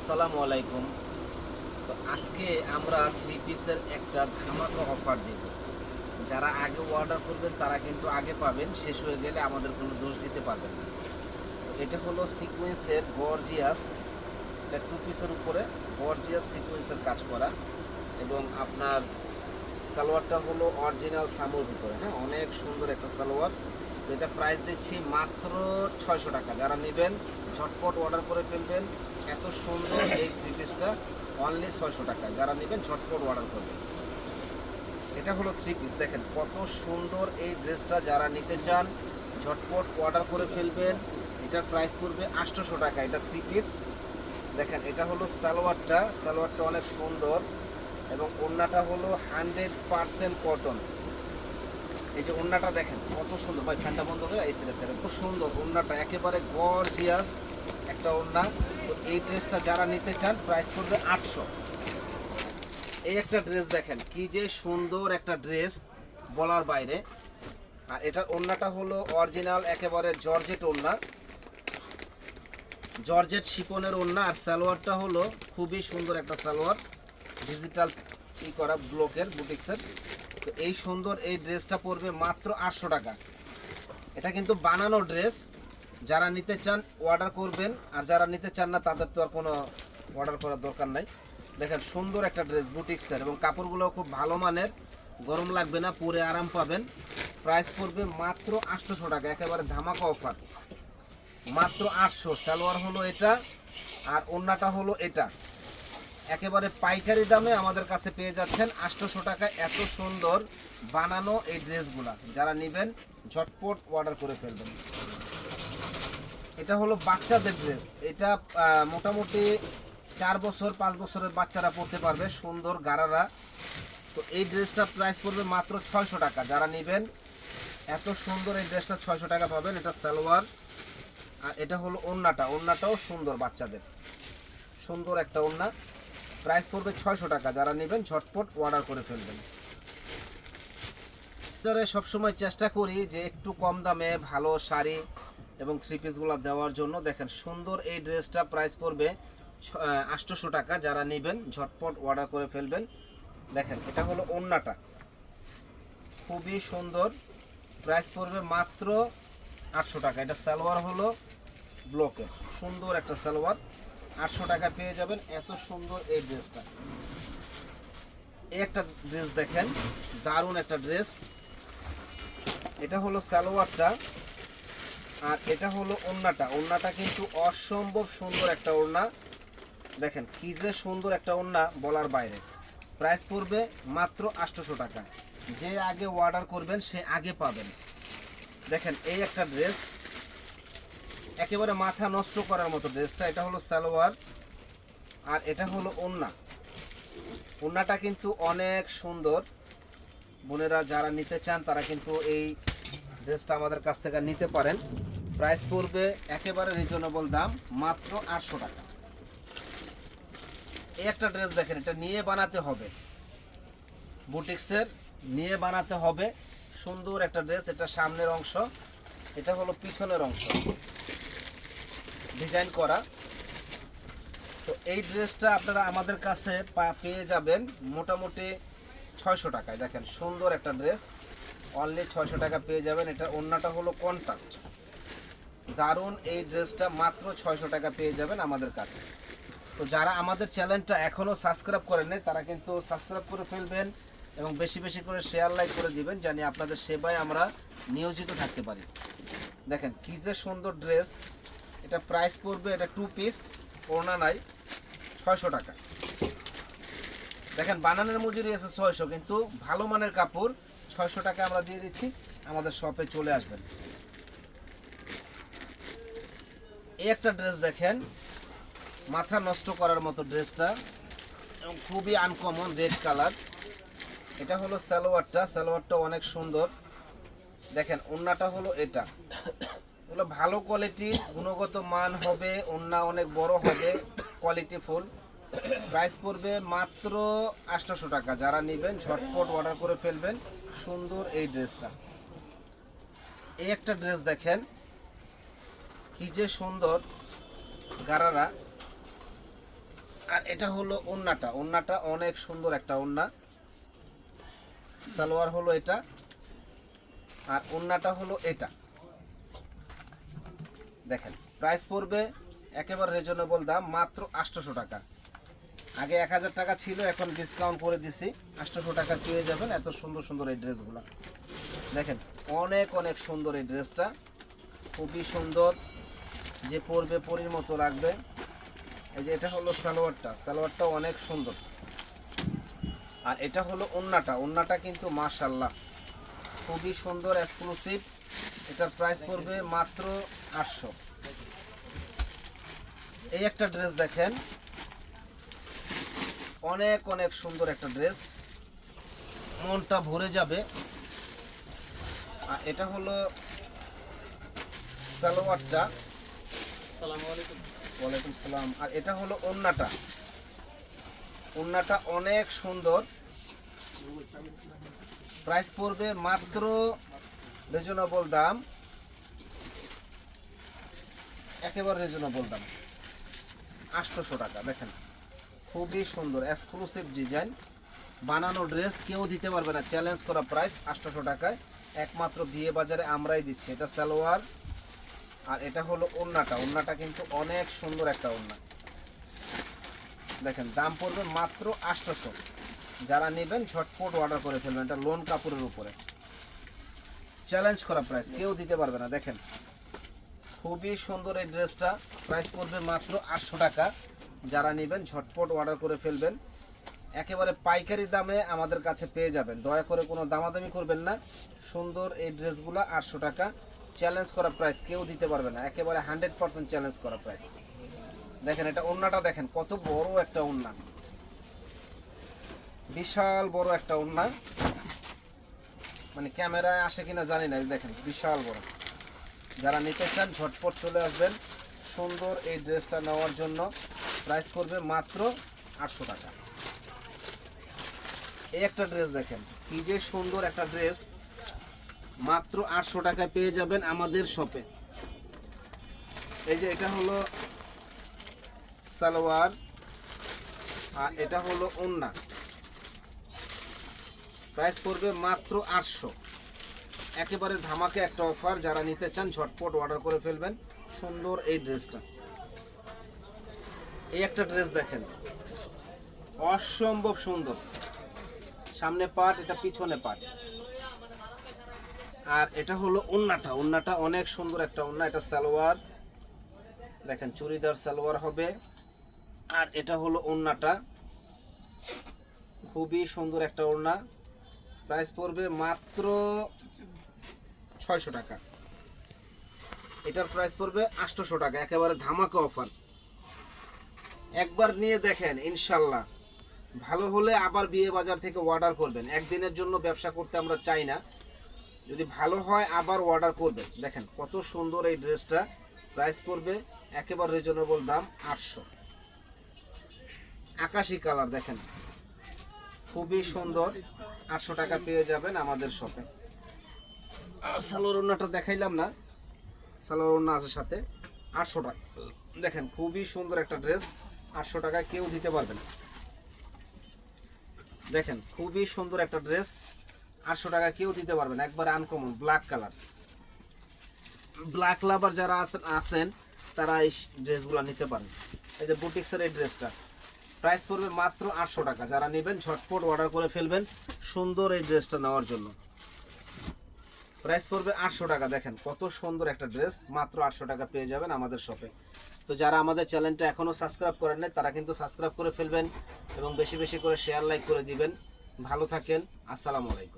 আসসালামু আলাইকুম। তো আজকে আমরা থ্রি পিসের একটা ধামাকা অফার দেব। যারা আগে অর্ডার করবেন তারা কিন্তু আগে পাবেন, শেষ হয়ে গেলে আমাদের কোনো দোষ দিতে পারবেন না। তো এটা হলো সিকোয়েন্সের গর্জিয়াস, এটা টু পিসের উপরে গর্জিয়াস সিকোয়েন্সের কাজ করা, এবং আপনার সালোয়ারটা হলো অরিজিনাল সামোর ভিতরে, হ্যাঁ, অনেক সুন্দর একটা সালোয়ার। তো এটা প্রাইস দিচ্ছি মাত্র 600 টাকা। যারা নেবেন ঝটপট অর্ডার করে ফেলবেন। এত সুন্দর এই থ্রি পিসটা অনলি 600 টাকা। যারা নেবেন ঝটপট অর্ডার করবেন। এটা হলো থ্রি পিস, দেখেন কত সুন্দর এই ড্রেসটা। যারা নিতে চান ঝটপট অর্ডার করে ফেলবেন। এটার প্রাইস পড়বে 800 টাকা। এটা থ্রি পিস, দেখেন এটা হলো সালোয়ারটা অনেক সুন্দর, এবং ওড়নাটা হলো 100% কটন। এই যে ওড়নাটা দেখেন কত সুন্দর, ভাই ফ্যানটা বন্ধ করে এই সাইডে সাইডে, খুব সুন্দর ওড়নাটা, একেবারে গর্জিয়াস একটা ওড়না। তো এই ড্রেসটা যারা নিতে চান প্রাইস পড়বে 800। এই একটা ড্রেস দেখেন কি যে সুন্দর একটা ড্রেস, বলার বাইরে। আর এটার ওড়নাটা হলো অরিজিনাল একেবারে জর্জেট ওড়না, জর্জেট শিপনের ওড়না। আর সালোয়ারটা হলো খুবই সুন্দর একটা সালোয়ার, ডিজিটাল করা ব্লকের বুটিক্সের। তো এই সুন্দর এই ড্রেসটা পড়বে মাত্র 800 টাকা। এটা কিন্তু বানানো ড্রেস, যারা নিতে চান অর্ডার করবেন, আর যারা নিতে চান না তাদের তো আর কোনো অর্ডার করার দরকার নাই। দেখেন সুন্দর একটা ড্রেস বুটিক্সের, এবং কাপড়গুলো খুব ভালো মানের, গরম লাগবে না, পরে আরাম পাবেন। প্রাইস পড়বে মাত্র 800 টাকা, একেবারে ধামাকা অফার, মাত্র 800। সালোয়ার হলো এটা, আর ওড়নাটা হলো এটা। একেবারে পাইকারি দামে আমাদের কাছে পেয়ে যাচ্ছেন 800 টাকায় এত সুন্দর বানানো এই ড্রেসগুলা। যারা নেবেন ঝটপট অর্ডার করে ফেলবেন। এটা হলো বাচ্চাদের ড্রেস, এটা মোটামুটি 4 বছর 5 বছরের বাচ্চারা পরতে পারবে, সুন্দর গারারা। তো এই ড্রেসটা প্রাইস পড়বে মাত্র 600 টাকা। যারা নেবেন এত সুন্দর এই ড্রেসটা 600 টাকা পাবেন। এটা সালোয়ার, আর এটা হলো ওড়নাটাও সুন্দর, বাচ্চাদের সুন্দর একটা ওড়না। প্রাইস পড়বে 600 টাকা। যারা নেবেন ঝটপট অর্ডার করে ফেলবেন। সবসময় চেষ্টা করি যে একটু কম দামে ভালো শাড়ি এবং থ্রি পিসগুলো দেওয়ার জন্য। দেখেন সুন্দর এই ড্রেসটা প্রাইস পড়বে 800 টাকা। যারা নেবেন ঝটপট অর্ডার করে ফেলবেন। দেখেন এটা হলো ওড়নাটা, খুবই সুন্দর, প্রাইস পড়বে মাত্র 800 টাকা। এটা সালোয়ার হলো ব্লকে, সুন্দর একটা সালোয়ার, 800 টাকা পেয়ে যাবেন এত সুন্দর এই ড্রেসটা। এই একটা ড্রেস দেখেন, দারুণ একটা ড্রেস। এটা হলো সালোয়ারটা, আর এটা হলো ওড়নাটা কিন্তু অসম্ভব সুন্দর একটা ওড়না। দেখেন কি যে সুন্দর একটা ওড়না, বলার বাইরে। প্রাইস পড়বে মাত্র 800 টাকা। যে আগে অর্ডার করবেন সে আগে পাবেন। দেখেন এই একটা ড্রেস, একেবারে মাথা নষ্ট করার মতো ড্রেসটা। এটা হলো সালোয়ার, আর এটা হলো ওড়নাটা কিন্তু অনেক সুন্দর। বোনেরা যারা নিতে চান তারা কিন্তু এই ড্রেসটা আমাদের কাছ থেকে নিতে পারেন। প্রাইস পড়বে একেবারে রিজনেবল দাম, মাত্র 800 টাকা। এই একটা ড্রেস দেখেন, এটা নিয়ে বানাতে হবে, বুটিক্সের নিয়ে বানাতে হবে, সুন্দর একটা ড্রেস। এটা সামনের অংশ, এটা হলো পিছনের অংশ, ডিজাইন করা। তো এই ড্রেসটা আপনারা আমাদের কাছে পেয়ে যাবেন মোটামুটি 600 টাকায়। দেখেন সুন্দর একটা ড্রেস, অনলি 600 টাকা পেয়ে যাবেন। এটা ওড়নাটা হলো কন্ট্রাস্ট, দারুণ এই ড্রেসটা মাত্র 600 টাকা পেয়ে যাবেন আমাদের কাছে। তো যারা আমাদের চ্যানেলটা এখনও সাবস্ক্রাইব করেন নাই তারা কিন্তু সাবস্ক্রাইব করে ফেলবেন, এবং বেশি বেশি করে শেয়ার লাইক করে দিবেন, জানি আপনাদের সেবায় আমরা নিয়োজিত থাকতে পারি। দেখেন কি যে সুন্দর ড্রেস। এটা প্রাইস পড়বে, এটা টু পিস, ওড়না নাই, 600 টাকা। দেখেন বানানোর মজুরি আছে 600, কিন্তু ভালো মানের কাপড় 600 টাকা আমরা দিয়ে দিচ্ছি। আমাদের শপে চলে আসবেন। এই একটা ড্রেস দেখেন, মাথা নষ্ট করার মতো ড্রেসটা, এবং খুবই আনকমন, রেড কালার। এটা হলো সালোয়ারটা অনেক সুন্দর। দেখেন ওড়নাটা হলো এটা, এগুলো ভালো কোয়ালিটির, গুণগত মান হবে, ওড়না অনেক বড় হবে, কোয়ালিটি ফুল। প্রাইস পড়বে মাত্র 800 টাকা। যারা নেবেন ঝটপট অর্ডার করে ফেলবেন। সুন্দর এই ড্রেসটা। এই একটা ড্রেস দেখেন কি যে সুন্দর, গারারা, আর এটা হলো ওড়নাটা, ওড়নাটা অনেক সুন্দর একটা ওড়না। সালোয়ার হলো এটা, আর ওড়নাটা হলো এটা। দেখেন প্রাইস পড়বে একেবারে রিজনেবল দাম, মাত্র 800 টাকা। আগে 1000 টাকা ছিল, এখন ডিসকাউন্ট করে দিছি, 800 টাকা পেয়ে যাবেন এত সুন্দর সুন্দর এই ড্রেসগুলো। দেখেন অনেক অনেক সুন্দর এই ড্রেসটা, খুবই সুন্দর, যে পরবে পরীর মতো লাগবে। এই যে এটা হলো সালোয়ারটা, সালোয়ারটা অনেক সুন্দর। আর এটা হলো ওড়নাটা, ওড়নাটা কিন্তু মাশাআল্লাহ খুবই সুন্দর, এক্সক্লুসিভ। এটার প্রাইস পড়বে মাত্র 800। এই একটা ড্রেস দেখেন, অনেক অনেক সুন্দর একটা ড্রেস, মনটা ভরে যাবে। আর এটা হলো সালোয়ারটা। আসসালামু আলাইকুম। ওয়ালাইকুম সালাম। আর এটা হলো ওড়নাটা, ওড়নাটা অনেক সুন্দর, প্রাইস পড়বে মাত্র রিজনেবল দাম, একেবারে রিজনেবল দাম, 800 টাকা। দেখেন খুবই সুন্দর এক্সক্লুসিভ ডিজাইন, বানানো ড্রেস কেউ দিতে পারবে না, চ্যালেঞ্জ করা প্রাইস 800 টাকায়, একমাত্র বিয়ে বাজারে আমরাই দিচ্ছি। এটা সালোয়ার, আর এটা হলো ওড়নাটা, ওড়নাটা কিন্তু অনেক সুন্দর একটা ওড়না। দেখেন দাম পড়বে মাত্র 800। যারা নেবেন ঝটপট অর্ডার করে ফেলবেন, এটা লোন কাপড়ের উপরে, চ্যালেঞ্জ করা প্রাইস, কেউ দিতে পারবে না। দেখেন খুবই সুন্দর এই ড্রেসটা, প্রাইস পড়বে মাত্র 800 টাকা। যারা নেবেন ঝটপট অর্ডার করে ফেলবেন, একেবারে পাইকারি দামে আমাদের কাছে পেয়ে যাবেন, দয়া করে কোনো দামাদামি করবেন না। সুন্দর এই ড্রেসগুলো 800 টাকা, চ্যালেঞ্জ করা প্রাইস, কেউ দিতে পারবে না, একেবারে 100% চ্যালেঞ্জ করা প্রাইস। দেখেন এটা ওড়নাটা, দেখেন কত বড় একটা ওড়না, বিশাল বড় একটা ওড়না, মানে ক্যামেরায় আসে কিনা জানি না, দেখেন বিশাল বড়। যারা নিতে চান ঝটপট চলে আসবেন সুন্দর এই ড্রেসটা নেওয়ার জন্য, প্রাইস পড়বে মাত্র 800 টাকা। এই একটা ড্রেস দেখেন কি যে সুন্দর একটা ড্রেস, মাত্র 800 টাকায় পেয়ে যাবেন আমাদের শপে। এই যে এটা হলো সালোয়ার, আর এটা হলো ওড়না, প্রাইস পড়বে মাত্র 800। একেবারে ধামাকে একটা অফার, যারা নিতে চান ঝটপট অর্ডার করে ফেলবেন সুন্দর এই ড্রেসটা। এই একটা ড্রেস দেখেন অসম্ভব সুন্দর, সামনে পাট, এটা পিছনে পাট। আর এটা হলো ওড়নাটা, ওড়নাটা অনেক সুন্দর একটা ওড়না, এটা সালোয়ার, দেখেন চুড়িদার সালোয়ার হবে। আর এটা হলো ওড়নাটা, খুবই সুন্দর একটা ওড়না, প্রাইস পড়বে মাত্র 600 টাকা। এটার প্রাইস পড়বে 800 টাকা, একেবারে ধামাকা অফার। একবার নিয়ে দেখেন, ইনশাল্লাহ ভালো হলে আবার বিয়ে বাজার থেকে অর্ডার করবেন। একদিনের জন্য ব্যবসা করতে আমরা চাই না, যদি ভালো হয় আবার অর্ডার করবেন। দেখেন কত সুন্দর এই ড্রেসটা, প্রাইস পড়বে একেবারে রিজনেবল দাম 800। আকাশি কালার দেখেন খুবই সুন্দর, 800 টাকা পেয়ে যাবেন আমাদের শপে। সালোয়ার ওড়নাটা দেখাইলাম না, সালোয়ার ওড়না আছে সাথে, 800 টাকা। দেখেন খুবই সুন্দর একটা ড্রেস, 800 টাকায় কেউ দিতে পারবে না। দেখেন খুবই সুন্দর একটা ড্রেস, 800 টাকা কেউ দিতে পারবে না, একবার আনকমন ব্ল্যাক কালার। ব্ল্যাক লাভার যারা আছেন তারা এই ড্রেসগুলো নিতে পারেন। এই যে বুটিক্সের এই ড্রেসটা, প্রাইস পড়বে মাত্র 800 টাকা। যারা নেবেন ঝটপট অর্ডার করে ফেলবেন সুন্দর এই ড্রেসটা নেওয়ার জন্য, প্রাইস পড়বে 800 টাকা। দেখেন কত সুন্দর একটা ড্রেস, মাত্র 800 টাকা পেয়ে যাবেন আমাদের শপে। তো যারা আমাদের চ্যানেলটা এখনও সাবস্ক্রাইব করেন নাই তারা কিন্তু সাবস্ক্রাইব করে ফেলবেন এবং বেশি বেশি করে শেয়ার লাইক করে দিবেন। ভালো থাকেন, আসসালামু আলাইকুম।